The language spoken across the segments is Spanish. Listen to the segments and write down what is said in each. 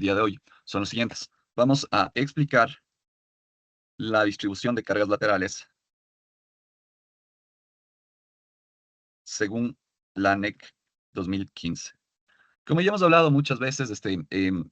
día de hoy son los siguientes. Vamos a explicar la distribución de cargas laterales según la NEC 2015. Como ya hemos hablado muchas veces,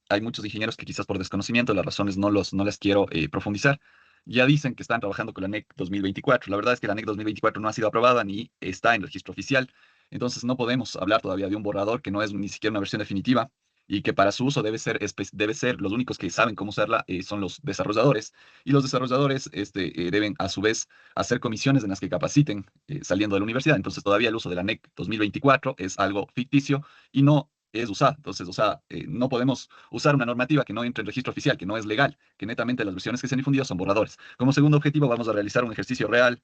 hay muchos ingenieros que quizás por desconocimiento, las razones no las quiero profundizar, ya dicen que están trabajando con la NEC 2024. La verdad es que la NEC 2024 no ha sido aprobada ni está en registro oficial, entonces no podemos hablar todavía de un borrador que no es ni siquiera una versión definitiva y que para su uso debe ser los únicos que saben cómo usarla son los desarrolladores, y los desarrolladores deben a su vez hacer comisiones en las que capaciten saliendo de la universidad. Entonces todavía el uso de la NEC 2024 es algo ficticio y no es usada. Entonces, o sea, no podemos usar una normativa que no entre en registro oficial, que no es legal, que netamente las versiones que se han difundido son borradores. Como segundo objetivo, vamos a realizar un ejercicio real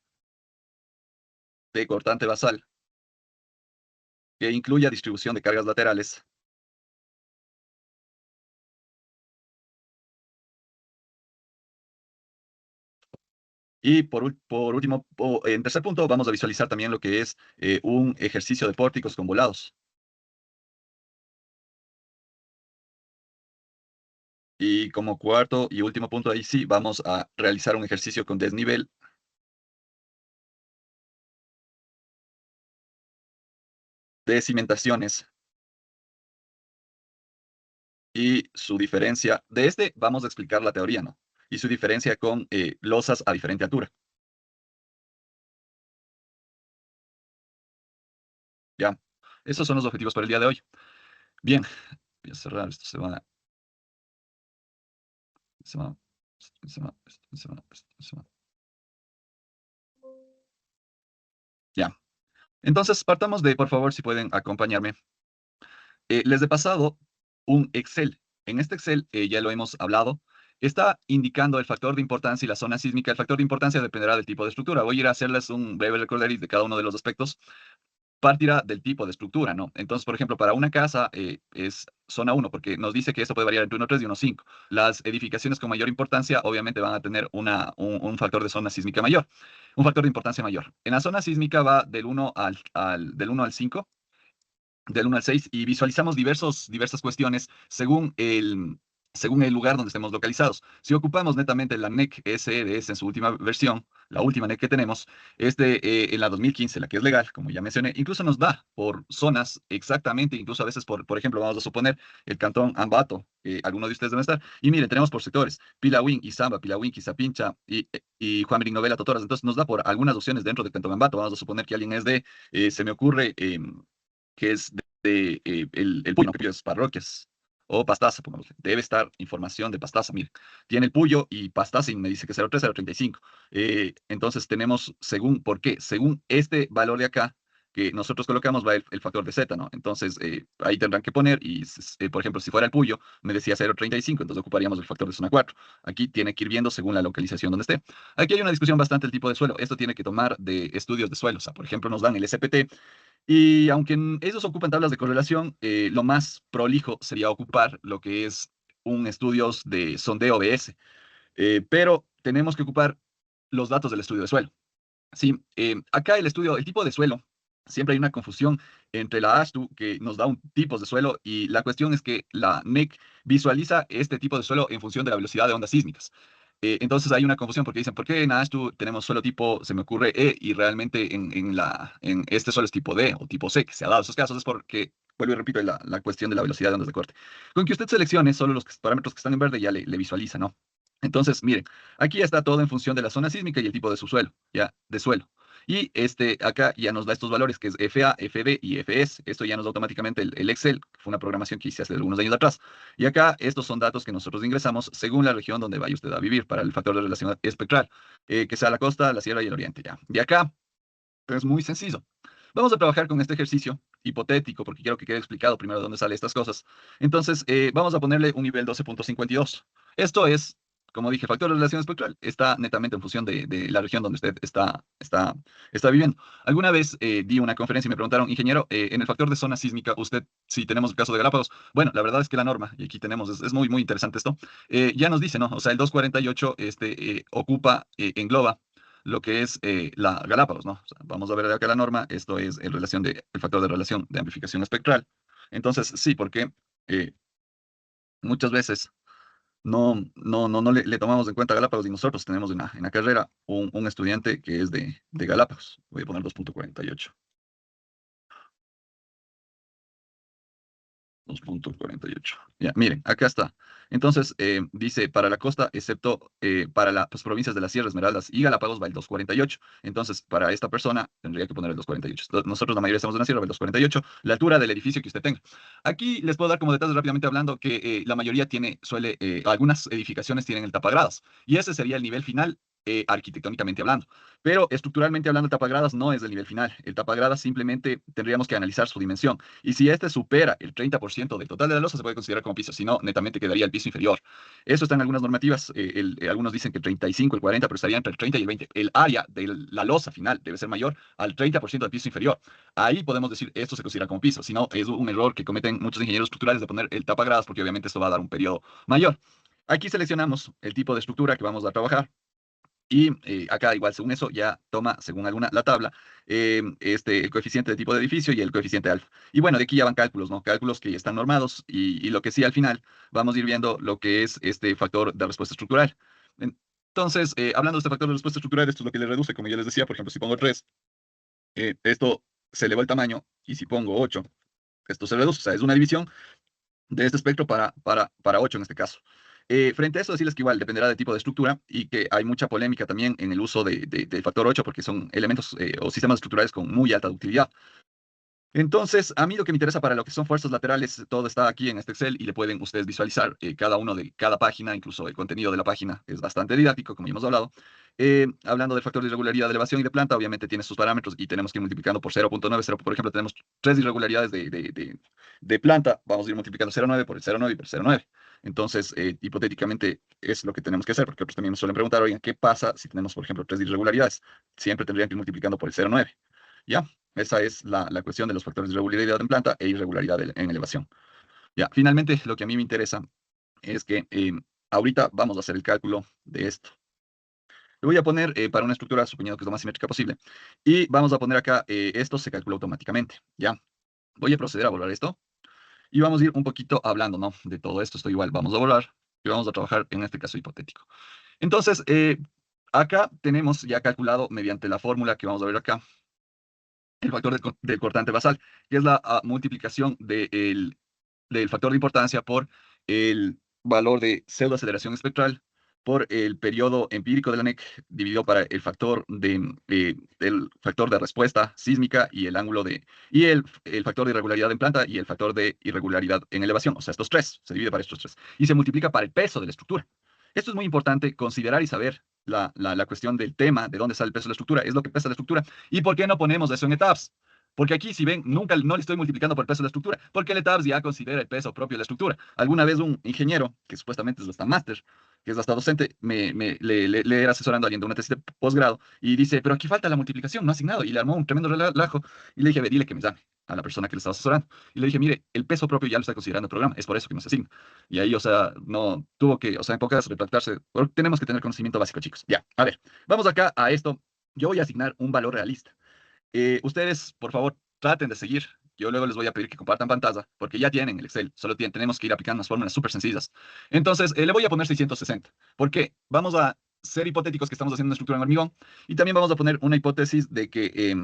de cortante basal que incluya distribución de cargas laterales. Y por último, en tercer punto, vamos a visualizar también lo que es un ejercicio de pórticos con volados. Y como cuarto y último punto, ahí sí, vamos a realizar un ejercicio con desnivel de cimentaciones y su diferencia. De vamos a explicar la teoría, ¿no? Y su diferencia con losas a diferente altura. Ya, esos son los objetivos para el día de hoy. Bien, voy a cerrar, esto se va, se va, se va. Ya, entonces partamos de, por favor, si pueden acompañarme. Les he pasado un Excel. En este Excel, ya lo hemos hablado, está indicando el factor de importancia y la zona sísmica. El factor de importancia dependerá del tipo de estructura. Voy a ir a hacerles un breve recorderis de cada uno de los aspectos. Partirá del tipo de estructura, ¿no? Entonces, por ejemplo, para una casa es zona 1, porque nos dice que esto puede variar entre 1,3 y 1,5. Las edificaciones con mayor importancia obviamente van a tener un factor de zona sísmica mayor, un factor de importancia mayor. En la zona sísmica va del 1 al 5, del 1 al 6, y visualizamos diversas cuestiones según el lugar donde estemos localizados. Si ocupamos netamente la NEC SEDS en su última versión, la última NEC que tenemos, en la 2015, la que es legal, como ya mencioné, incluso nos da por zonas exactamente, incluso a veces por ejemplo, vamos a suponer el cantón Ambato, algunos de ustedes deben estar, y miren, tenemos por sectores, Pilawin, Izamba, Pilawin, Quizapincha y Juan Novela, Totoras. Entonces nos da por algunas opciones dentro del cantón Ambato. Vamos a suponer que alguien es se me ocurre, que es el Puyo, ¿no? Parroquias, o Pastaza, pongámosle. Debe estar información de Pastaza. Mire, tiene el Puyo y Pastaza y me dice que 03, 035. Entonces tenemos, ¿por qué? Según este valor de acá, que nosotros colocamos, va el factor de Z, ¿no? Entonces, ahí tendrán que poner, y por ejemplo, si fuera el Puyo, me decía 0,35, entonces ocuparíamos el factor de zona 4. Aquí tiene que ir viendo según la localización donde esté. Aquí hay una discusión bastante del tipo de suelo. Esto tiene que tomar de estudios de suelo. O sea, por ejemplo, nos dan el SPT, y aunque ellos ocupan tablas de correlación, lo más prolijo sería ocupar lo que es un estudios de sondeo OBS. Pero tenemos que ocupar los datos del estudio de suelo. Sí, acá el tipo de suelo, siempre hay una confusión entre la ASTU, que nos da un tipo de suelo, y la cuestión es que la NEC visualiza este tipo de suelo en función de la velocidad de ondas sísmicas. Entonces hay una confusión porque dicen, ¿por qué en ASTU tenemos suelo tipo, se me ocurre, y realmente en este suelo es tipo D o tipo C, que se ha dado esos casos? Es porque, vuelvo y repito, la cuestión de la velocidad de ondas de corte. Con que usted seleccione solo los parámetros que están en verde, ya le visualiza, ¿no? Entonces, miren, aquí está todo en función de la zona sísmica y el tipo de su suelo, ya, de suelo. Y acá ya nos da estos valores, que es FA, FB y FS. Esto ya nos da automáticamente el Excel, que fue una programación que hice hace algunos años atrás. Y acá estos son datos que nosotros ingresamos según la región donde vaya usted a vivir para el factor de relación espectral, que sea la costa, la sierra y el oriente, ya. Y acá es muy sencillo. Vamos a trabajar con este ejercicio hipotético, porque quiero que quede explicado primero de dónde salen estas cosas. Entonces, vamos a ponerle un nivel 12,52. Esto es, como dije, factor de relación espectral. Está netamente en función de la región donde usted está viviendo. Alguna vez di una conferencia y me preguntaron, ingeniero, en el factor de zona sísmica, usted, si tenemos el caso de Galápagos, bueno, la verdad es que la norma, y aquí tenemos, es muy, muy interesante esto, ya nos dice, ¿no? O sea, el 248 engloba lo que es la Galápagos, ¿no? O sea, vamos a ver acá la norma. Esto es el factor de relación de amplificación espectral. Entonces, sí, porque eh, muchas veces no le tomamos en cuenta a Galápagos y nosotros tenemos en la carrera un estudiante que es de Galápagos. Voy a poner 2.48. 2.48. Ya, miren, acá está. Entonces, dice, para la costa, excepto para las provincias de la Sierra Esmeraldas y Galápagos, va el 2.48. Entonces, para esta persona, tendría que poner el 2.48. Nosotros, la mayoría estamos en la Sierra, va el 2.48. La altura del edificio que usted tenga. Aquí les puedo dar como detalles rápidamente hablando que la mayoría algunas edificaciones tienen el tapagradas. Y ese sería el nivel final, arquitectónicamente hablando. Pero estructuralmente hablando, el tapagradas no es el nivel final. El tapagradas simplemente tendríamos que analizar su dimensión. Y si este supera el 30% del total de la losa, se puede considerar como piso. Si no, netamente quedaría el piso inferior. Eso está en algunas normativas. Algunos dicen que el 35, el 40, pero estaría entre el 30 y el 20. El área de la losa final debe ser mayor al 30% del piso inferior. Ahí podemos decir esto se considera como piso. Si no, es un error que cometen muchos ingenieros estructurales de poner el tapagradas, porque obviamente esto va a dar un periodo mayor. Aquí seleccionamos el tipo de estructura que vamos a trabajar. Y acá igual, según eso, ya toma, según alguna, la tabla, el coeficiente de tipo de edificio y el coeficiente alfa. Y bueno, de aquí ya van cálculos, ¿no? Cálculos que ya están normados y lo que sí al final vamos a ir viendo lo que es este factor de respuesta estructural. Entonces, hablando de este factor de respuesta estructural, esto es lo que le reduce, como yo les decía, por ejemplo, si pongo 3, esto se elevó el tamaño, y si pongo 8, esto se reduce, o sea, es una división de este espectro para 8 en este caso. Frente a eso, decirles que igual dependerá del tipo de estructura y que hay mucha polémica también en el uso del factor 8 porque son elementos o sistemas estructurales con muy alta ductilidad. Entonces, a mí lo que me interesa para lo que son fuerzas laterales, todo está aquí en este Excel y le pueden ustedes visualizar cada uno de cada página, incluso el contenido de la página es bastante didáctico, como ya hemos hablado. Hablando del factor de irregularidad de elevación y de planta, obviamente tiene sus parámetros y tenemos que ir multiplicando por 0.9. Por ejemplo, tenemos tres irregularidades de planta, vamos a ir multiplicando 0.9 por el 0.9 y por el 0.9. Entonces, hipotéticamente es lo que tenemos que hacer, porque otros también me suelen preguntar, oigan, ¿qué pasa si tenemos, por ejemplo, tres irregularidades? Siempre tendrían que ir multiplicando por el 0.9. ¿Ya? Esa es la cuestión de los factores de irregularidad en planta e irregularidad en elevación. Ya, finalmente, lo que a mí me interesa es que ahorita vamos a hacer el cálculo de esto. Lo voy a poner para una estructura, suponiendo que es lo más simétrica posible. Y vamos a poner acá, esto se calcula automáticamente. Ya, voy a proceder a borrar esto. Y vamos a ir un poquito hablando, ¿no? De todo esto. Esto igual vamos a borrar y vamos a trabajar en este caso hipotético. Entonces, acá tenemos ya calculado mediante la fórmula que vamos a ver acá, el factor del cortante basal, que es la multiplicación del factor de importancia por el valor de pseudoaceleración espectral por el periodo empírico de la NEC dividido para el factor de respuesta sísmica y el factor de irregularidad en planta y el factor de irregularidad en elevación. O sea, estos tres, se divide para estos tres. Y se multiplica para el peso de la estructura. Esto es muy importante considerar y saber la cuestión del tema, de dónde sale el peso de la estructura, es lo que pesa la estructura. ¿Y por qué no ponemos eso en ETABS? Porque aquí, si ven, nunca no le estoy multiplicando por el peso de la estructura, porque el ETABS ya considera el peso propio de la estructura. Alguna vez un ingeniero, que supuestamente es hasta máster, que es hasta docente, le era asesorando a alguien de una tesis de posgrado, y dice, pero aquí falta la multiplicación, no asignado, y le armó un tremendo relajo, y le dije, a ver, dile que me llame a la persona que le estaba asesorando. Y le dije, mire, el peso propio ya lo está considerando el programa, es por eso que nos asigna. Y ahí, o sea, no tuvo que, o sea, en pocas retractarse, porque tenemos que tener conocimiento básico, chicos. Ya, a ver, vamos acá a esto. Yo voy a asignar un valor realista. Ustedes, por favor, traten de seguir. Yo luego les voy a pedir que compartan pantalla, porque ya tienen el Excel, solo tenemos que ir aplicando unas fórmulas súper sencillas. Entonces, le voy a poner 660, porque vamos a ser hipotéticos que estamos haciendo una estructura en hormigón, y también vamos a poner una hipótesis de que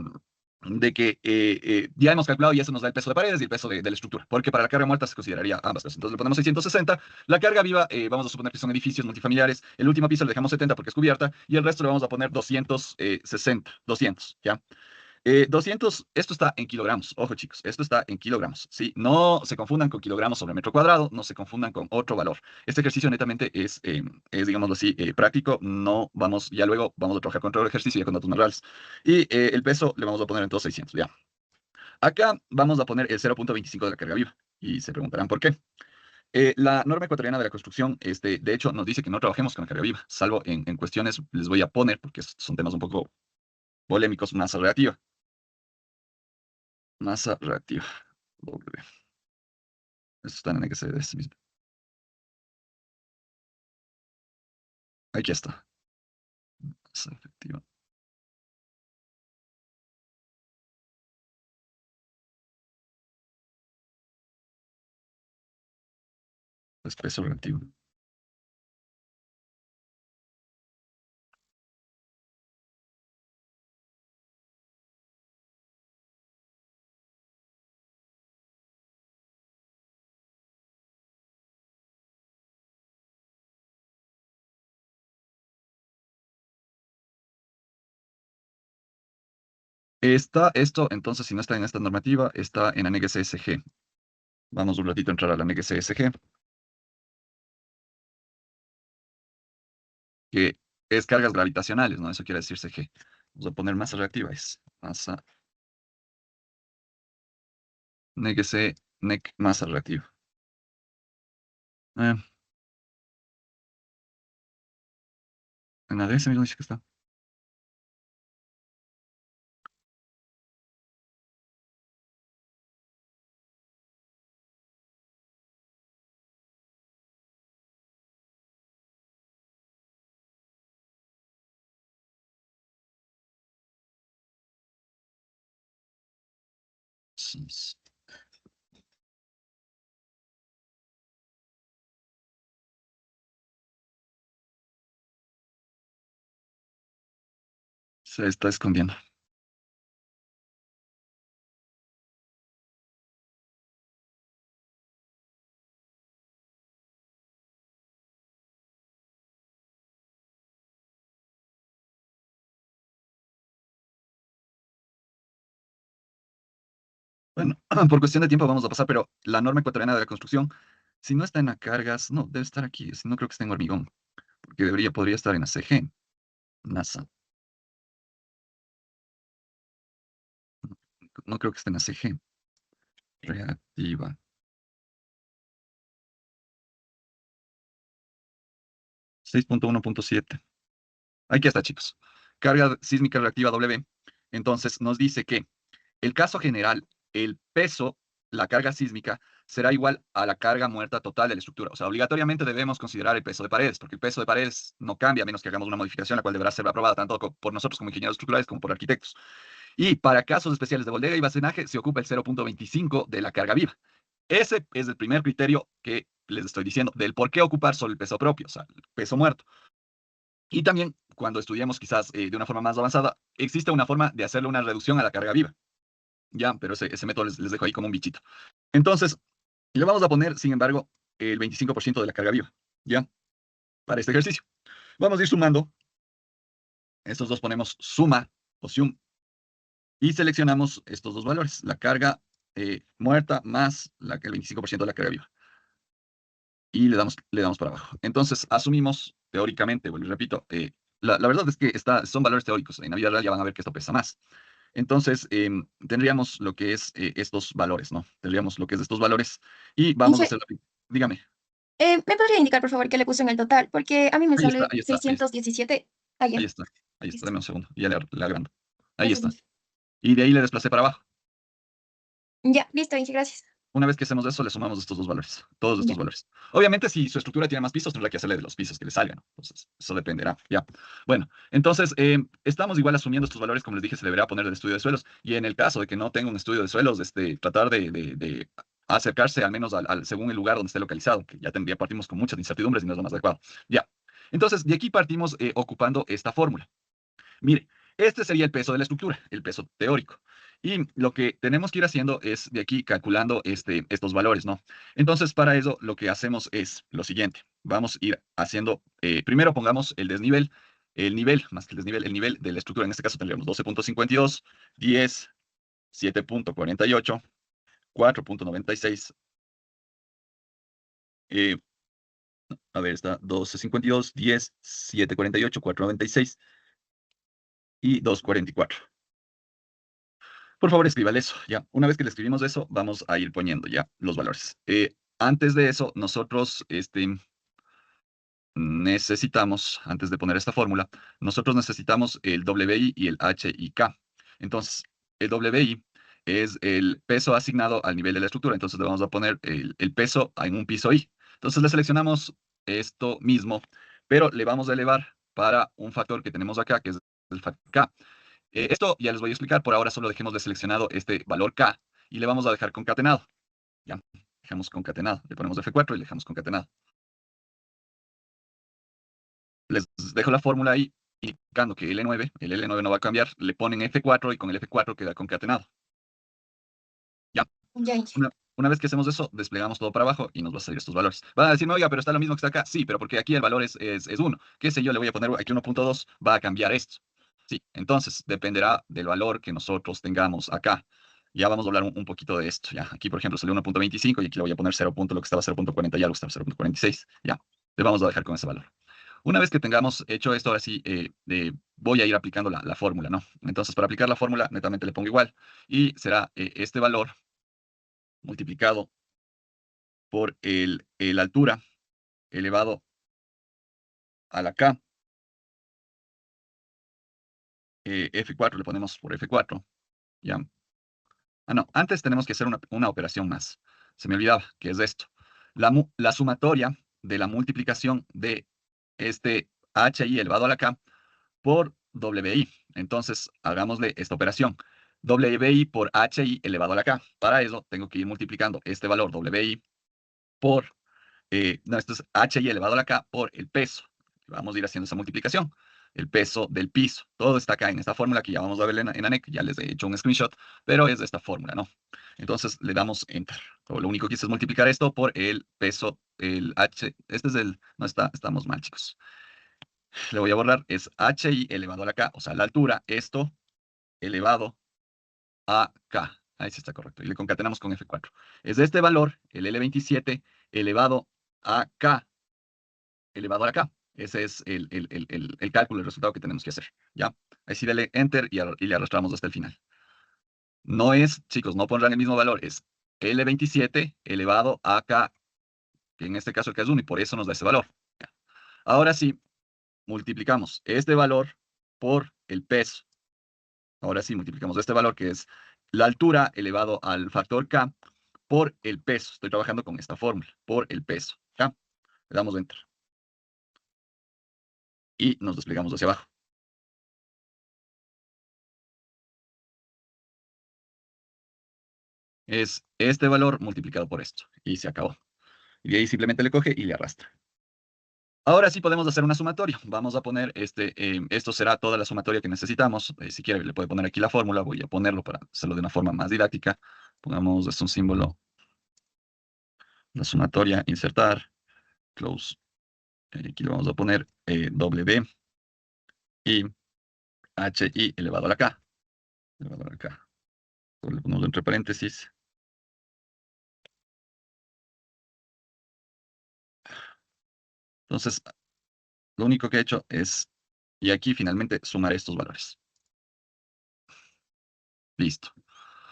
ya hemos calculado y eso nos da el peso de paredes y el peso de la estructura, porque para la carga muerta se consideraría ambas cosas. Entonces le ponemos 660, la carga viva, vamos a suponer que son edificios multifamiliares, el último piso le dejamos 70 porque es cubierta, y el resto le vamos a poner 260, 200, ¿ya? 200, esto está en kilogramos, ojo chicos, esto está en kilogramos, ¿sí? No se confundan con kilogramos sobre metro cuadrado, no se confundan con otro valor. Este ejercicio netamente es digámoslo así, práctico, no vamos, ya luego vamos a trabajar con otro ejercicio ya con datos más reales. Y el peso le vamos a poner en todos 600, ya. Acá vamos a poner el 0.25 de la carga viva, y se preguntarán por qué. La norma ecuatoriana de la construcción, de hecho, nos dice que no trabajemos con la carga viva, salvo en cuestiones, les voy a poner, porque son temas un poco polémicos, masa reactiva. Masa reactiva. W. Esto está en XCD mismo. Aquí está. Masa efectiva. es peso relativo. Esto, entonces, si no está en esta normativa, está en Anex ESG. Vamos un ratito a entrar a la Anex ESG, que es cargas gravitacionales, ¿no? Eso quiere decir CG. Vamos a poner masa reactiva, es masa, NEC, NEC, masa reactiva. Eh, en la DS mismo dice que está. Sí, sí. Se está escondiendo. Bueno, por cuestión de tiempo vamos a pasar, pero la norma ecuatoriana de la construcción, si no está en las cargas, no, debe estar aquí. Si no creo que esté en hormigón, porque podría estar en la CG, NASA. No creo que esté en la CG. Reactiva. 6.1.7. Aquí está, chicos. Carga sísmica reactiva W. Entonces nos dice que el caso general, el peso, la carga sísmica, será igual a la carga muerta total de la estructura. O sea, obligatoriamente debemos considerar el peso de paredes, porque el peso de paredes no cambia a menos que hagamos una modificación, la cual deberá ser aprobada tanto por nosotros como ingenieros estructurales como por arquitectos. Y para casos especiales de bodega y basenaje se ocupa el 0.25 de la carga viva. Ese es el primer criterio que les estoy diciendo, del por qué ocupar solo el peso propio, o sea, el peso muerto. Y también, cuando estudiemos quizás de una forma más avanzada, existe una forma de hacerle una reducción a la carga viva. Ya, pero ese método les dejo ahí como un bichito. Entonces, le vamos a poner, sin embargo, el 25% de la carga viva, ¿ya? Para este ejercicio. Vamos a ir sumando. Estos dos ponemos suma o sum y seleccionamos estos dos valores, la carga muerta más el 25% de la carga viva. Y le damos para abajo. Entonces, asumimos teóricamente, bueno, repito, la verdad es que son valores teóricos. En la vida real ya van a ver que esto pesa más. Entonces, tendríamos lo que es estos valores, ¿no? Tendríamos lo que es estos valores y vamos a hacerlo. Dígame. ¿Me podría indicar, por favor, qué le puse en el total? Porque a mí me Ahí está, sale ahí está, ahí está, 617. Ah, ahí ya. está, ahí está. Listo. Dame un segundo. Ya le agrando. Ahí Gracias, está. Inge. Y de ahí le desplacé para abajo. Ya, listo, Inge, gracias. Una vez que hacemos eso, le sumamos estos dos valores, todos estos Ya. valores. Obviamente, si su estructura tiene más pisos, tendrá que hacerle de los pisos que le salgan, ¿no? Entonces, eso dependerá, ya. Bueno, entonces, estamos igual asumiendo estos valores, como les dije, se deberá poner el estudio de suelos, y en el caso de que no tenga un estudio de suelos, tratar de acercarse al menos según el lugar donde esté localizado, que ya partimos con muchas incertidumbres y no es lo más adecuado. Ya. Entonces, de aquí partimos ocupando esta fórmula. Mire, este sería el peso de la estructura, el peso teórico. Y lo que tenemos que ir haciendo es de aquí calculando estos valores, ¿no? Entonces, para eso lo que hacemos es lo siguiente. Vamos a ir haciendo, primero pongamos el desnivel, el nivel, más que el desnivel, el nivel de la estructura. En este caso tendríamos 12.52, 10, 7.48, 4.96, eh, a ver, está 12.52, 10, 7.48, 4.96 y 2.44. Por favor, escríbale eso, ya. Una vez que le escribimos eso, vamos a ir poniendo ya los valores. Antes de eso, nosotros necesitamos, antes de poner esta fórmula, nosotros necesitamos el WI y el HIK. Entonces, el WI es el peso asignado al nivel de la estructura. Entonces, le vamos a poner el peso en un piso I. Entonces, le seleccionamos esto mismo, pero le vamos a elevar para un factor que tenemos acá, que es el factor K. Esto ya les voy a explicar. Por ahora solo dejemos de seleccionado este valor K y le vamos a dejar concatenado. ¿Ya? dejamos concatenado. Le ponemos F4 y le dejamos concatenado. Les dejo la fórmula ahí, indicando que el L9 no va a cambiar. Le ponen F4 y con el F4 queda concatenado. Ya. Ya entiendo. Una vez que hacemos eso, desplegamos todo para abajo y nos va a salir estos valores. Van a decir, no, oiga, pero está lo mismo que está acá. Sí, pero porque aquí el valor es 1. ¿Qué sé yo? Le voy a poner aquí 1.2, va a cambiar esto. Sí, entonces dependerá del valor que nosotros tengamos acá. Ya vamos a hablar un poquito de esto. Ya, aquí, por ejemplo, salió 1.25 y aquí le voy a poner 0. Lo que estaba 0.40 y algo estaba 0.46. Ya, le vamos a dejar con ese valor. Una vez que tengamos hecho esto, ahora sí, voy a ir aplicando la fórmula, ¿no? Entonces, para aplicar la fórmula, netamente le pongo igual. Y será este valor multiplicado por el altura elevado a la K. F4 le ponemos por F4. ¿Ya? Ah, no, antes tenemos que hacer una operación más. Se me olvidaba, que es esto. La sumatoria de la multiplicación de este HI elevado a la K por WI. Entonces, hagámosle esta operación. WI por HI elevado a la K. Para eso, tengo que ir multiplicando este valor WI por, no, esto es HI elevado a la K por el peso. Vamos a ir haciendo esa multiplicación. El peso del piso. Todo está acá en esta fórmula que ya vamos a ver en ANEC. Ya les he hecho un screenshot, pero es de esta fórmula, ¿no? Entonces le damos Enter. Lo único que hice es multiplicar esto por el peso, el H. Este es el, no está, estamos mal, chicos. Le voy a borrar, es HI elevado a la K, o sea, la altura, esto elevado a K. Ahí sí está correcto. Y le concatenamos con F4. Es de este valor, el L27 elevado a K, elevado a la K. Ese es el cálculo, el resultado que tenemos que hacer. ¿Ya? Ahí sí dale Enter y le arrastramos hasta el final. No es, chicos, no pondrán el mismo valor, es L27 elevado a K, que en este caso el K es 1 y por eso nos da ese valor. ¿Ya? Ahora sí, multiplicamos este valor por el peso. Ahora sí, multiplicamos este valor que es la altura elevado al factor K por el peso. Estoy trabajando con esta fórmula, por el peso. ¿Ya? Le damos Enter. Y nos desplegamos hacia abajo. Es este valor multiplicado por esto. Y se acabó. Y ahí simplemente le coge y le arrastra. Ahora sí podemos hacer una sumatoria. Vamos a poner esto será toda la sumatoria que necesitamos. Si quiere, le puede poner aquí la fórmula. Voy a ponerlo para hacerlo de una forma más didáctica. Pongamos un símbolo, la sumatoria, insertar, close. Aquí le vamos a poner W y HI elevado a la K. Elevado a la K. Le ponemos entre paréntesis. Entonces, lo único que he hecho es, y aquí finalmente sumar estos valores. Listo.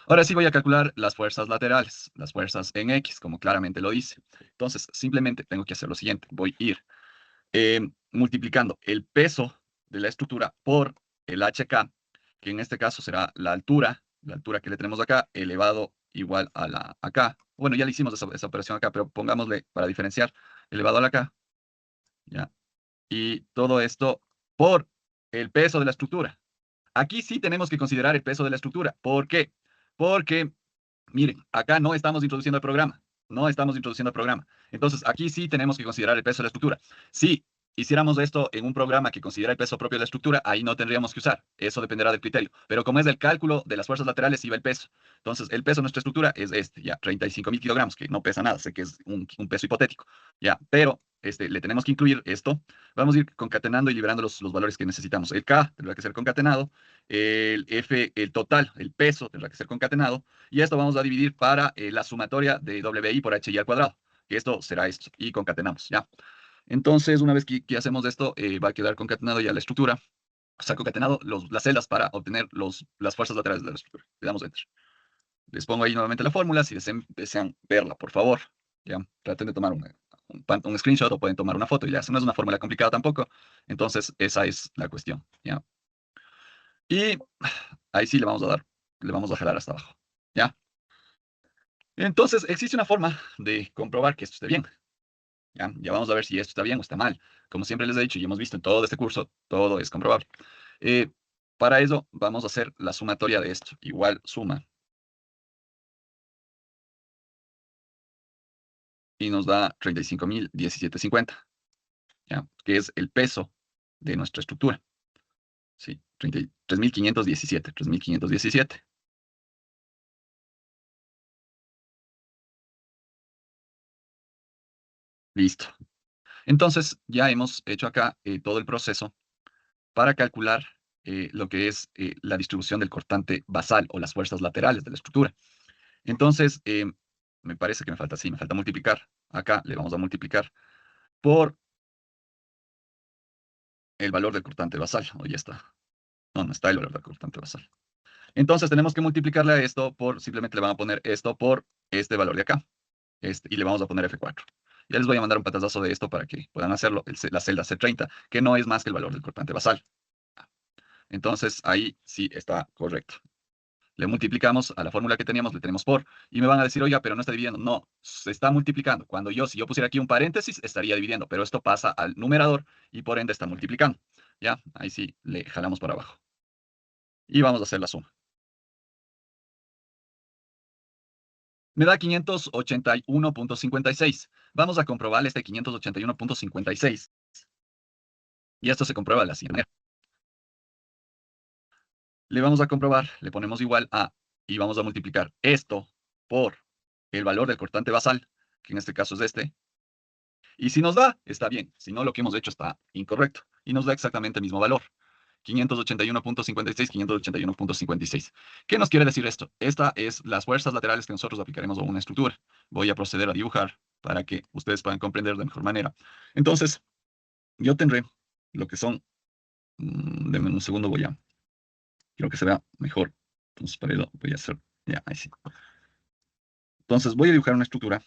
Ahora sí voy a calcular las fuerzas laterales, las fuerzas en X, como claramente lo dice. Entonces, simplemente tengo que hacer lo siguiente. Voy a ir multiplicando el peso de la estructura por el HK, que en este caso será la altura que le tenemos acá, elevado igual a la acá. Bueno, ya le hicimos esa operación acá, pero pongámosle para diferenciar, elevado a la acá. ¿Ya? Y todo esto por el peso de la estructura. Aquí sí tenemos que considerar el peso de la estructura. ¿Por qué? Porque, miren, acá no estamos introduciendo el programa. No estamos introduciendo el programa. Entonces, aquí sí tenemos que considerar el peso de la estructura. Si hiciéramos esto en un programa que considera el peso propio de la estructura, ahí no tendríamos que usar. Eso dependerá del criterio. Pero como es del cálculo de las fuerzas laterales, iba el peso. Entonces, el peso de nuestra estructura es este, ya, 35.000 kilogramos, que no pesa nada. Sé que es un peso hipotético. Ya, pero le tenemos que incluir esto. Vamos a ir concatenando y liberando los valores que necesitamos. El K tendrá que ser concatenado. El F, el total, el peso tendrá que ser concatenado. Y esto vamos a dividir para la sumatoria de WI por HI al cuadrado. Que esto será esto. Y concatenamos, ¿ya? Entonces, una vez que hacemos esto, va a quedar concatenado ya la estructura. O sea, concatenado las celdas para obtener las fuerzas laterales de la estructura. Le damos Enter. Les pongo ahí nuevamente la fórmula. Si desean verla, por favor, ¿ya? Traten de tomar un screenshot o pueden tomar una foto. Ya, eso no es una fórmula complicada tampoco. Entonces, esa es la cuestión, ¿ya? Y ahí sí le vamos a jalar hasta abajo, ¿ya? Entonces, existe una forma de comprobar que esto esté bien. ¿Ya? Ya vamos a ver si esto está bien o está mal. Como siempre les he dicho y hemos visto en todo este curso, todo es comprobable. Eh, para eso vamos a hacer la sumatoria de esto. Igual suma y nos da 35.017.50, ¿ya? Que es el peso de nuestra estructura. Sí, 3.517, 3.517. Listo. Entonces, ya hemos hecho acá todo el proceso para calcular lo que es la distribución del cortante basal o las fuerzas laterales de la estructura. Entonces, me parece que me falta, sí, me falta multiplicar. Acá le vamos a multiplicar por el valor del cortante basal. O ya está. No, no está el valor del cortante basal. Entonces, tenemos que multiplicarle a esto por, simplemente le van a poner esto por este valor de acá. Y le vamos a poner F4. Ya les voy a mandar un pantallazo de esto para que puedan hacerlo, la celda C30, que no es más que el valor del cortante basal. Entonces, ahí sí está correcto. Le multiplicamos a la fórmula que teníamos, le tenemos por, y me van a decir, oiga, pero no está dividiendo. No, se está multiplicando. Si yo pusiera aquí un paréntesis, estaría dividiendo, pero esto pasa al numerador y por ende está multiplicando. ¿Ya? Ahí sí le jalamos para abajo. Y vamos a hacer la suma. Me da 581.56. Vamos a comprobar este 581.56. Y esto se comprueba de la siguiente manera. Le vamos a comprobar, le ponemos igual a, y vamos a multiplicar esto por el valor del cortante basal, que en este caso es este. Y si nos da, está bien. Si no, lo que hemos hecho está incorrecto. Y nos da exactamente el mismo valor. 581.56, 581.56. ¿Qué nos quiere decir esto? Esta es las fuerzas laterales que nosotros aplicaremos a una estructura. Voy a proceder a dibujar para que ustedes puedan comprender de mejor manera. Entonces, yo tendré lo que son, denme un segundo, quiero que se vea mejor. Entonces, para ello voy a hacer, ya, ahí sí. Entonces, voy a dibujar una estructura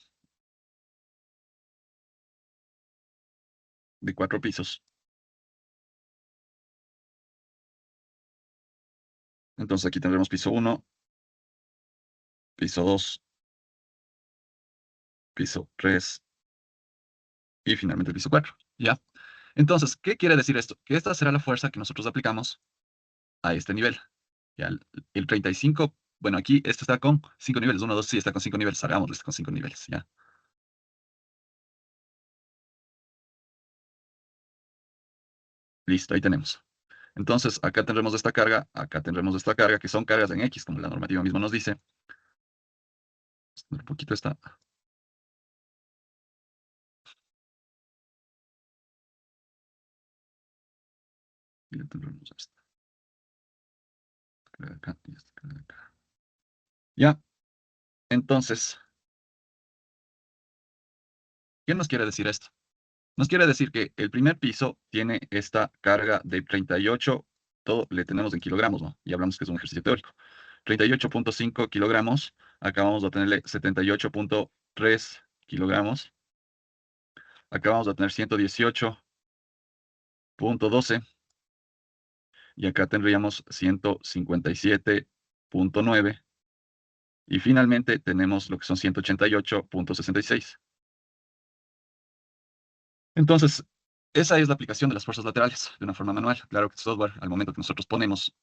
de 4 pisos. Entonces, aquí tendremos piso 1, piso 2, piso 3 y finalmente el piso 4. ¿Ya? Entonces, ¿qué quiere decir esto? Que esta será la fuerza que nosotros aplicamos a este nivel. Ya, el 35, bueno, aquí esto está con 5 niveles. 1, 2, sí, está con 5 niveles. Hagámoslo con 5 niveles, ¿ya? Listo, ahí tenemos. Entonces, acá tendremos esta carga, acá tendremos esta carga, que son cargas en X, como la normativa misma nos dice. Un poquito esta. Y le tendremos esta carga acá y esta carga acá. Ya, entonces, ¿qué nos quiere decir esto? Nos quiere decir que el primer piso tiene esta carga de 38, todo le tenemos en kilogramos, ¿no? Y hablamos que es un ejercicio teórico. 38.5 kilogramos, acá vamos a tenerle 78.3 kilogramos, acá vamos a tener 118.12 y acá tendríamos 157.9 y finalmente tenemos lo que son 188.66. Entonces, esa es la aplicación de las fuerzas laterales de una forma manual. Claro que el software, al momento que nosotros ponemos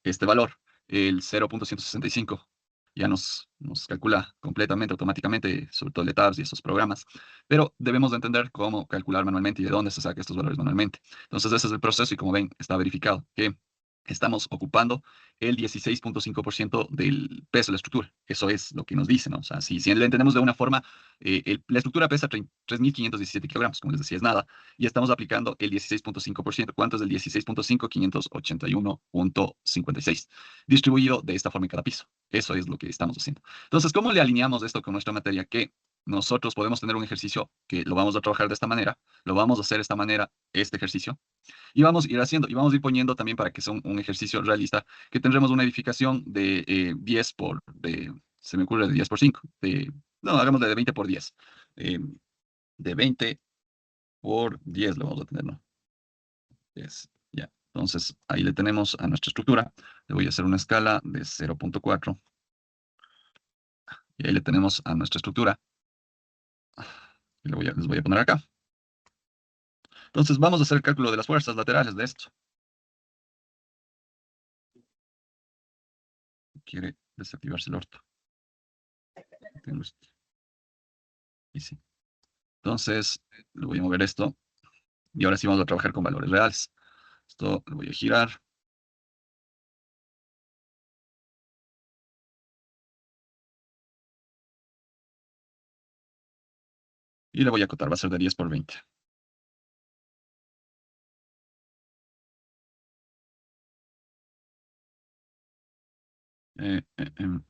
este valor, el 0.165, ya nos calcula completamente, automáticamente, sobre todo el ETABS y estos programas, pero debemos de entender cómo calcular manualmente y de dónde se saca estos valores manualmente. Entonces, ese es el proceso y como ven, está verificado que estamos ocupando el 16.5% del peso de la estructura. Eso es lo que nos dice, ¿no? O sea, si le entendemos de una forma, la estructura pesa 3.517 kilogramos, como les decía, es nada, y estamos aplicando el 16.5%. ¿Cuánto es el 16.5? 581.56, distribuido de esta forma en cada piso. Eso es lo que estamos haciendo. Entonces, ¿cómo le alineamos esto con nuestra materia? Que nosotros podemos tener un ejercicio que lo vamos a trabajar de esta manera, lo vamos a hacer de esta manera, este ejercicio, y vamos a ir haciendo, y vamos a ir poniendo también para que sea un ejercicio realista, que tendremos una edificación de 10 se me ocurre de 10 por 5, no, hagámosle de 20 por 10. eh, de 20 por 10 lo vamos a tener, ¿no? Ya. Entonces, ahí le tenemos a nuestra estructura. Le voy a hacer una escala de 0.4. Y ahí le tenemos a nuestra estructura. Y les voy a poner acá. Entonces, vamos a hacer el cálculo de las fuerzas laterales de esto. Quiere desactivarse el orto. Tengo esto. Y sí. Entonces, le voy a mover esto. Y ahora sí vamos a trabajar con valores reales. Esto lo voy a girar. Y le voy a acotar. Va a ser de 10 por 20.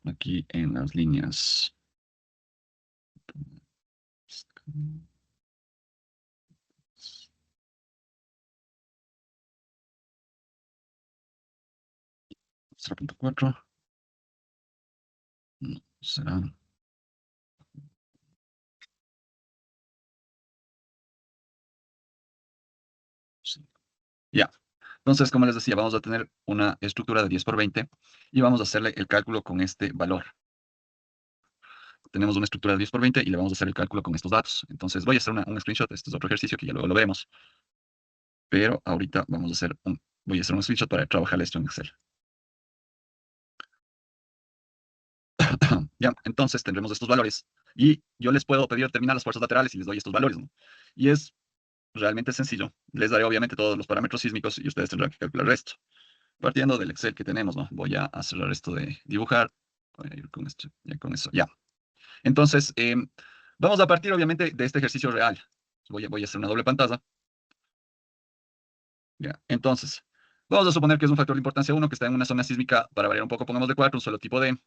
Aquí en las líneas. 0.4. No, será. Sí. Ya. Entonces, como les decía, vamos a tener una estructura de 10 por 20 y vamos a hacerle el cálculo con este valor. Tenemos una estructura de 10 por 20 y le vamos a hacer el cálculo con estos datos. Entonces, voy a hacer un screenshot. Este es otro ejercicio que ya luego lo veremos. Pero ahorita voy a hacer un screenshot para trabajar esto en Excel. Ya, entonces tendremos estos valores y yo les puedo pedir determinar las fuerzas laterales y les doy estos valores, ¿no? Y es realmente sencillo. Les daré obviamente todos los parámetros sísmicos y ustedes tendrán que calcular esto. Partiendo del Excel que tenemos, ¿no? Voy a cerrar esto de dibujar. Voy a ir con esto, ya con eso, ya. Entonces, vamos a partir obviamente de este ejercicio real. Voy a hacer una doble pantalla. Ya, entonces, vamos a suponer que es un factor de importancia 1 que está en una zona sísmica, para variar un poco, pongamos de 4, un solo tipo D.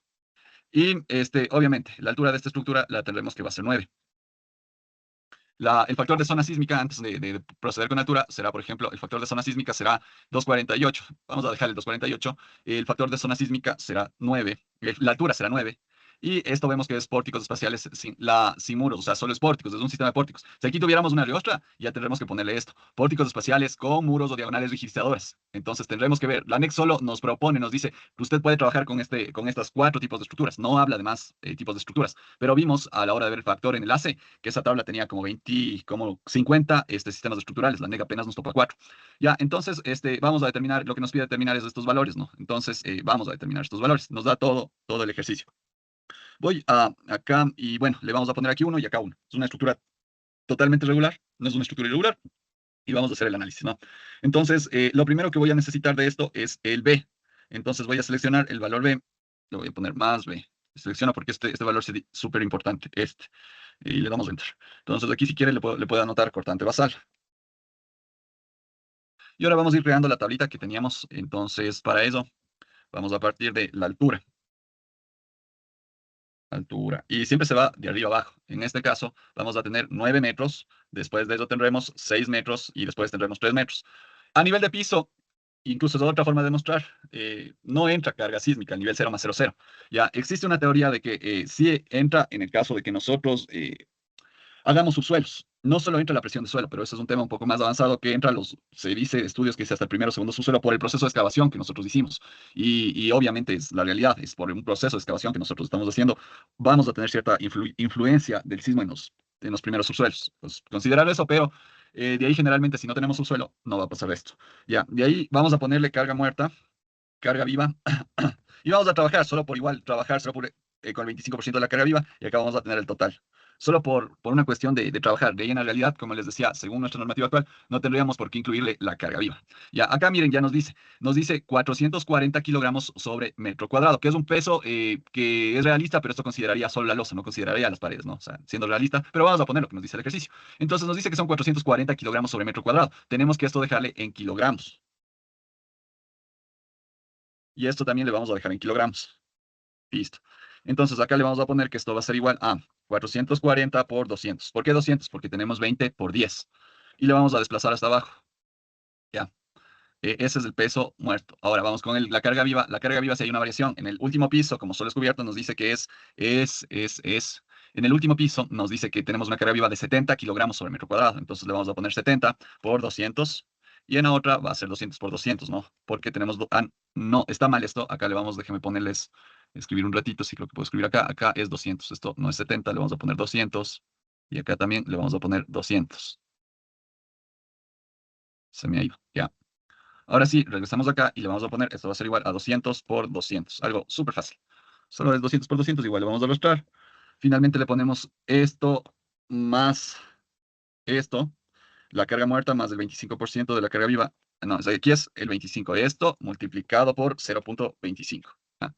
Y obviamente, la altura de esta estructura la tendremos que va a ser 9. El factor de zona sísmica, antes de proceder con altura, será, por ejemplo, el factor de zona sísmica será 248. Vamos a dejar el 248. El factor de zona sísmica será 9. La altura será 9. Y esto vemos que es pórticos espaciales sin muros, o sea, solo es pórticos, es un sistema de pórticos. Si aquí tuviéramos una riostra, ya tendremos que ponerle esto. Pórticos espaciales con muros o diagonales rigidizadoras. Entonces tendremos que ver. La ANEC solo nos propone, nos dice, usted puede trabajar con estas 4 tipos de estructuras. No habla de más tipos de estructuras. Pero vimos a la hora de ver el factor enlace que esa tabla tenía como 20, como 50 sistemas estructurales. La ANEC apenas nos topa 4. Ya, entonces vamos a determinar, lo que nos pide determinar es estos valores, ¿no? Entonces vamos a determinar estos valores. Nos da todo el ejercicio. Voy acá y bueno, le vamos a poner aquí uno y acá uno. Es una estructura totalmente regular, no es una estructura irregular. Y vamos a hacer el análisis, ¿no? Entonces, lo primero que voy a necesitar de esto es el B. Entonces voy a seleccionar el valor B. Le voy a poner más B. Selecciona porque este valor es súper importante, y le damos Enter. Entonces aquí si quiere le puedo anotar cortante basal. Y ahora vamos a ir creando la tablita que teníamos. Entonces, para eso, vamos a partir de la altura. Altura. Y siempre se va de arriba abajo. En este caso, vamos a tener 9 metros. Después de eso tendremos 6 metros y después tendremos 3 metros. A nivel de piso, incluso es otra forma de demostrar, no entra carga sísmica al nivel 0 más 0,0. Ya existe una teoría de que sí entra en el caso de que nosotros hagamos subsuelos. No solo entra la presión de suelo, pero eso es un tema un poco más avanzado que entra se dice estudios que dice hasta el primero o segundo subsuelo por el proceso de excavación que nosotros hicimos. Y obviamente es la realidad, es por un proceso de excavación que nosotros estamos haciendo, vamos a tener cierta influencia del sismo en los primeros subsuelos. Pues considerar eso, pero de ahí generalmente si no tenemos subsuelo, no va a pasar esto. Ya, de ahí vamos a ponerle carga muerta, carga viva, y vamos a trabajar solo por igual, trabajar solo con el 25% de la carga viva, y acá vamos a tener el total. Solo por una cuestión de trabajar. De ahí en la realidad, como les decía, según nuestra normativa actual, no tendríamos por qué incluirle la carga viva. Ya, acá miren, ya nos dice 440 kilogramos sobre metro cuadrado, que es un peso que es realista, pero esto consideraría solo la losa, no consideraría las paredes, ¿no? O sea, siendo realista, pero vamos a poner lo que nos dice el ejercicio. Entonces nos dice que son 440 kilogramos sobre metro cuadrado. Tenemos que esto dejarle en kilogramos. Y esto también le vamos a dejar en kilogramos. Listo. Entonces acá le vamos a poner que esto va a ser igual a 440 por 200. ¿Por qué 200? Porque tenemos 20 por 10. Y le vamos a desplazar hasta abajo. Ya. Ese es el peso muerto. Ahora vamos con la carga viva. La carga viva, si hay una variación. En el último piso, como solo es cubierto, nos dice que es. En el último piso nos dice que tenemos una carga viva de 70 kilogramos sobre metro cuadrado. Entonces le vamos a poner 70 por 200. Y en la otra va a ser 200 por 200, ¿no? Porque tenemos... no, está mal esto. Acá déjeme ponerles, escribir un ratito. Sí, creo que puedo escribir acá. Acá es 200. Esto no es 70, le vamos a poner 200. Y acá también le vamos a poner 200. Se me ha ido, ya. Ahora sí, regresamos acá y le vamos a poner, esto va a ser igual a 200 por 200, algo súper fácil. Solo es 200 por 200, igual le vamos a ilustrar. Finalmente le ponemos esto más esto, la carga muerta más el 25% de la carga viva. No, o sea, aquí es el 25. Esto multiplicado por 0.25. ¿Ya?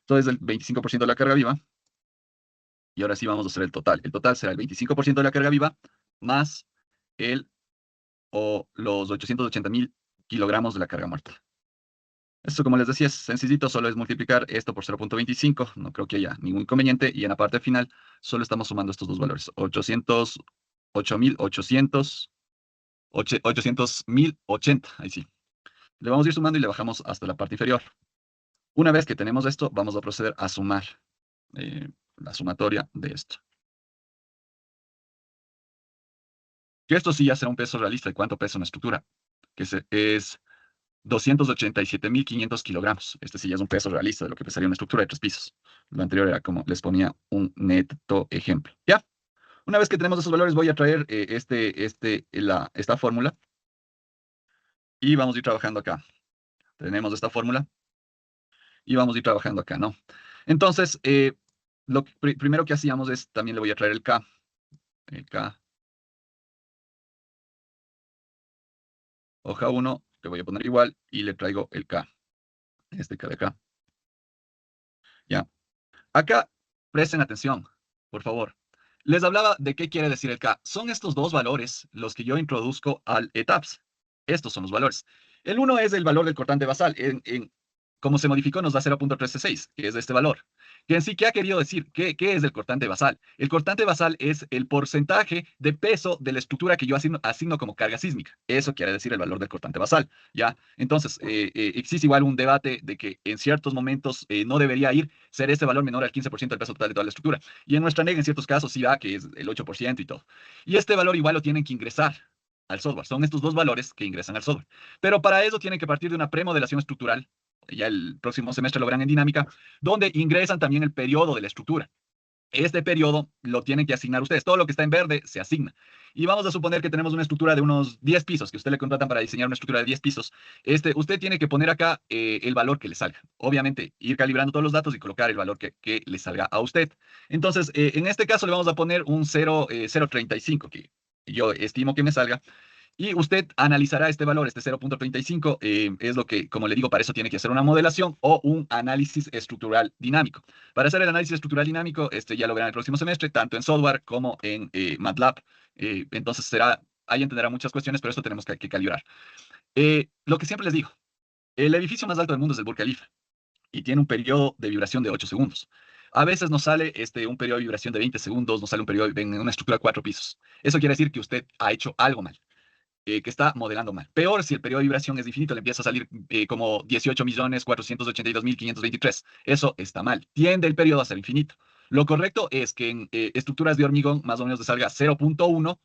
Entonces, el 25% de la carga viva. Y ahora sí vamos a hacer el total. El total será el 25% de la carga viva más el o los 880.000 kilogramos de la carga muerta. Esto, como les decía, es sencillito, solo es multiplicar esto por 0.25, no creo que haya ningún inconveniente, y en la parte final solo estamos sumando estos dos valores, 800.080, ahí sí. Le vamos a ir sumando y le bajamos hasta la parte inferior. Una vez que tenemos esto, vamos a proceder a sumar eh, la sumatoria de esto. Que esto sí ya será un peso realista de cuánto pesa una estructura, que es 287.500 kilogramos. Este sí ya es un peso realista de lo que pesaría una estructura de 3 pisos. Lo anterior era como les ponía un neto ejemplo. ¿Ya? Una vez que tenemos esos valores, voy a traer esta fórmula y vamos a ir trabajando acá. Tenemos esta fórmula y vamos a ir trabajando acá, ¿no? Entonces, lo primero que hacíamos es, también le voy a traer el K. El K. Hoja 1, le voy a poner igual y le traigo el K. Este K de acá. ¿Ya? Acá, presten atención, por favor. Les hablaba de qué quiere decir el K. Son estos dos valores los que yo introduzco al ETABS. Estos son los valores. El uno es el valor del cortante basal. Como se modificó, nos da 0.136, que es este valor. Que en sí, ¿qué ha querido decir? ¿Qué es el cortante basal? El cortante basal es el porcentaje de peso de la estructura que yo asigno como carga sísmica. Eso quiere decir el valor del cortante basal, ¿ya? Entonces, existe igual un debate de que en ciertos momentos no debería ser este valor menor al 15% del peso total de toda la estructura. Y en nuestra NEG, en ciertos casos, sí da que es el 8% y todo. Y este valor igual lo tienen que ingresar al software. Son estos dos valores que ingresan al software. Pero para eso tienen que partir de una premodelación estructural. Ya el próximo semestre lo verán en dinámica, donde ingresan también el periodo de la estructura. Este periodo lo tienen que asignar ustedes. Todo lo que está en verde se asigna. Y vamos a suponer que tenemos una estructura de unos 10 pisos, que usted le contratan para diseñar una estructura de 10 pisos. Usted tiene que poner acá el valor que le salga. Obviamente, ir calibrando todos los datos y colocar el valor que le salga a usted. Entonces, en este caso le vamos a poner un 0.35, que yo estimo que me salga. Y usted analizará este valor, este 0.35, es lo que, como le digo, para eso tiene que hacer una modelación o un análisis estructural dinámico. Para hacer el análisis estructural dinámico, ya lo verán el próximo semestre, tanto en software como en MATLAB. Entonces ahí entenderá muchas cuestiones, pero esto tenemos que calibrar. Lo que siempre les digo, el edificio más alto del mundo es el Burj Khalifa y tiene un periodo de vibración de 8 segundos. A veces nos sale un periodo de vibración de 20 segundos, nos sale un periodo en una estructura de 4 pisos. Eso quiere decir que usted ha hecho algo mal. Que está modelando mal. Peor si el periodo de vibración es infinito, le empieza a salir como 18.482.523. Eso está mal. Tiende el periodo a ser infinito. Lo correcto es que en estructuras de hormigón más o menos le salga 0.1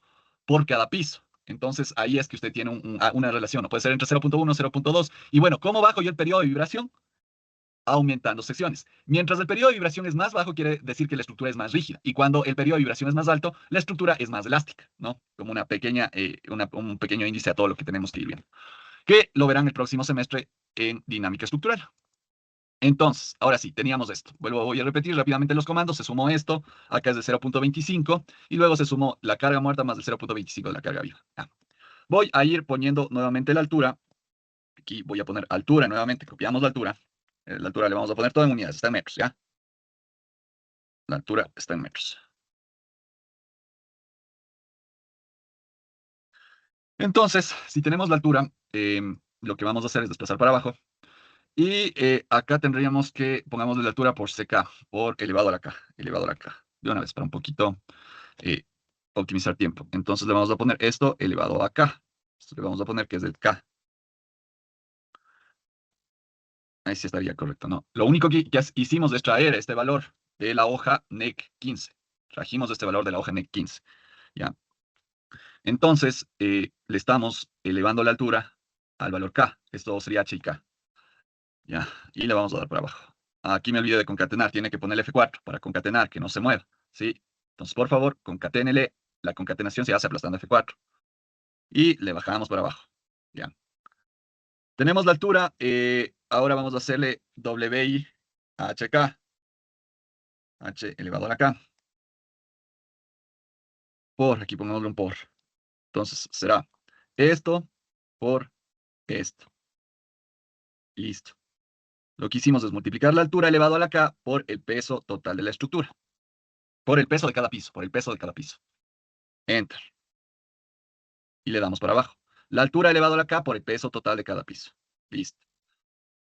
por cada piso. Entonces ahí es que usted tiene una relación. No puede ser entre 0.1 y 0.2. Y bueno, ¿cómo bajo yo el periodo de vibración? Aumentando secciones. Mientras el periodo de vibración es más bajo, quiere decir que la estructura es más rígida. Y cuando el periodo de vibración es más alto, la estructura es más elástica, ¿no? Como un pequeño índice a todo lo que tenemos que ir viendo. Que lo verán el próximo semestre en dinámica estructural. Entonces, ahora sí, teníamos esto. Voy a repetir rápidamente los comandos. Se sumó esto, acá es de 0.25, y luego se sumó la carga muerta más el 0.25 de la carga viva. Ya. Voy a ir poniendo nuevamente la altura. Aquí voy a poner altura nuevamente, copiamos la altura. La altura le vamos a poner todo en unidades, está en metros, ¿ya? La altura está en metros. Entonces, si tenemos la altura, lo que vamos a hacer es desplazar para abajo. Y acá tendríamos que, pongamos la altura por CK, por elevado a la K, elevado a la K. De una vez, para un poquito eh, optimizar tiempo. Entonces le vamos a poner esto elevado a K. Esto le vamos a poner que es el K. Ahí sí estaría correcto, ¿no? Lo único que hicimos es traer este valor de la hoja NEC 15. Trajimos este valor de la hoja NEC 15. ¿Ya? Entonces, le estamos elevando la altura al valor K. Esto sería H y K. ¿Ya? Y le vamos a dar para abajo. Aquí me olvidé de concatenar. Tiene que poner F4 para concatenar, que no se mueva. ¿Sí? Entonces, por favor, concaténele. La concatenación se hace aplastando F4. Y le bajamos para abajo. ¿Ya? Tenemos la altura. Ahora vamos a hacerle WI a HK. H elevado a la K. Aquí pongámosle un por. Entonces será esto por esto. Listo. Lo que hicimos es multiplicar la altura elevado a la K por el peso total de la estructura. Por el peso de cada piso, por el peso de cada piso. Enter. Y le damos para abajo. La altura elevado a la K por el peso total de cada piso. Listo.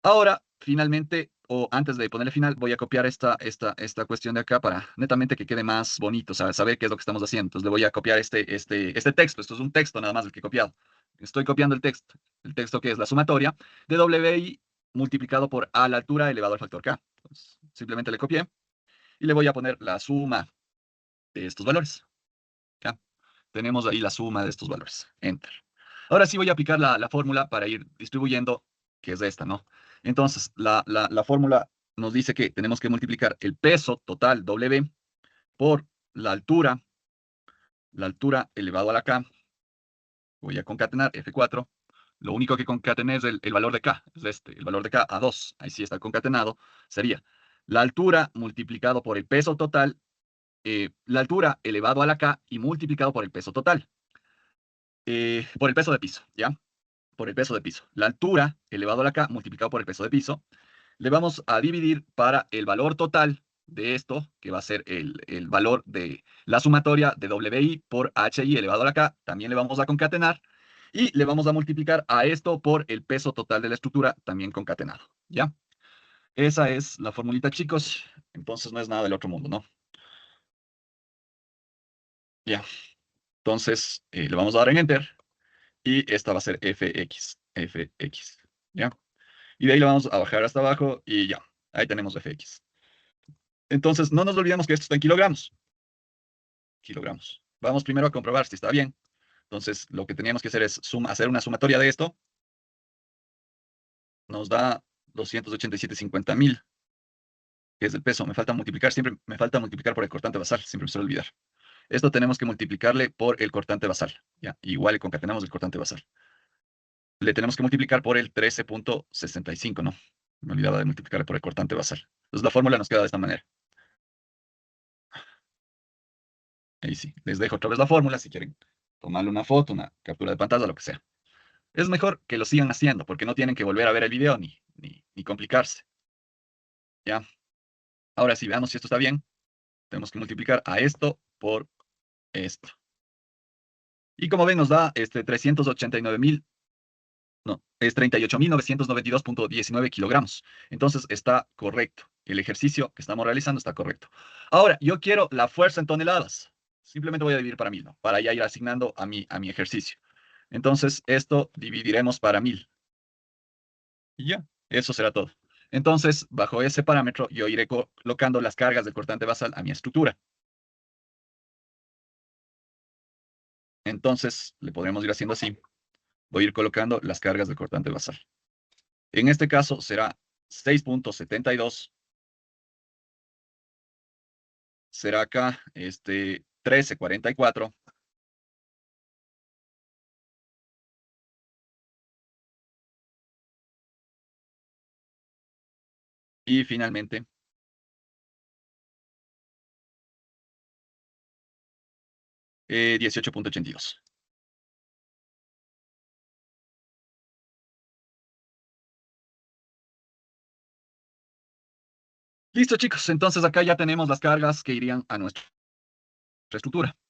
Ahora, finalmente, o antes de ponerle final, voy a copiar esta cuestión de acá para netamente que quede más bonito, o sea, saber qué es lo que estamos haciendo. Entonces le voy a copiar este texto. Esto es un texto nada más el que he copiado. Estoy copiando el texto. El texto que es la sumatoria de WI multiplicado por A a la altura elevado al factor K. Entonces, simplemente le copié y le voy a poner la suma de estos valores. ¿Ya? Tenemos ahí la suma de estos valores. Enter. Ahora sí voy a aplicar la fórmula para ir distribuyendo, que es esta, ¿no? Entonces, la fórmula nos dice que tenemos que multiplicar el peso total W por la altura elevado a la K. Voy a concatenar F4. Lo único que concatené es el valor de K, es el valor de K a 2. Ahí sí está concatenado. Sería la altura multiplicado por el peso total, la altura elevado a la K y multiplicado por el peso total. Por el peso de piso, ¿ya? Por el peso de piso. La altura elevado a la K multiplicado por el peso de piso. Le vamos a dividir para el valor total de esto, que va a ser el valor de la sumatoria de WI por HI elevado a la K. También le vamos a concatenar. Y le vamos a multiplicar a esto por el peso total de la estructura, también concatenado, ¿ya? Esa es la formulita, chicos. Entonces no es nada del otro mundo, ¿no? Ya. Entonces le vamos a dar en Enter. Y esta va a ser fx, ¿ya? Y de ahí lo vamos a bajar hasta abajo y ya, ahí tenemos fx. Entonces, no nos olvidemos que esto está en kilogramos. Kilogramos. Vamos primero a comprobar si está bien. Entonces, lo que teníamos que hacer es hacer una sumatoria de esto. Nos da 287,50,000, que es el peso. Me falta multiplicar, siempre me falta multiplicar por el cortante basal, siempre me suele olvidar. Esto tenemos que multiplicarle por el cortante basal, ¿ya? Igual le concatenamos el cortante basal. Le tenemos que multiplicar por el 13,65, ¿no? Me olvidaba de multiplicarle por el cortante basal. Entonces la fórmula nos queda de esta manera. Ahí sí, les dejo otra vez la fórmula si quieren tomarle una foto, una captura de pantalla, lo que sea. Es mejor que lo sigan haciendo porque no tienen que volver a ver el video ni complicarse. ¿Ya? Ahora sí, veamos si esto está bien. Tenemos que multiplicar a esto por esto. Y como ven, nos da 389,000, no, es 38,992,19 kilogramos. Entonces está correcto. El ejercicio que estamos realizando está correcto. Ahora, yo quiero la fuerza en toneladas. Simplemente voy a dividir para 1000, ¿no? Para ya ir asignando a mi ejercicio. Entonces, esto dividiremos para 1000. Y ya, eso será todo. Entonces, bajo ese parámetro, yo iré colocando las cargas del cortante basal a mi estructura. Entonces, le podremos ir haciendo así. Voy a ir colocando las cargas del cortante basal. En este caso será 6,72. Será acá 13,44. Y finalmente 18,82. Listo, chicos. Entonces acá ya tenemos las cargas que irían a nuestra estructura.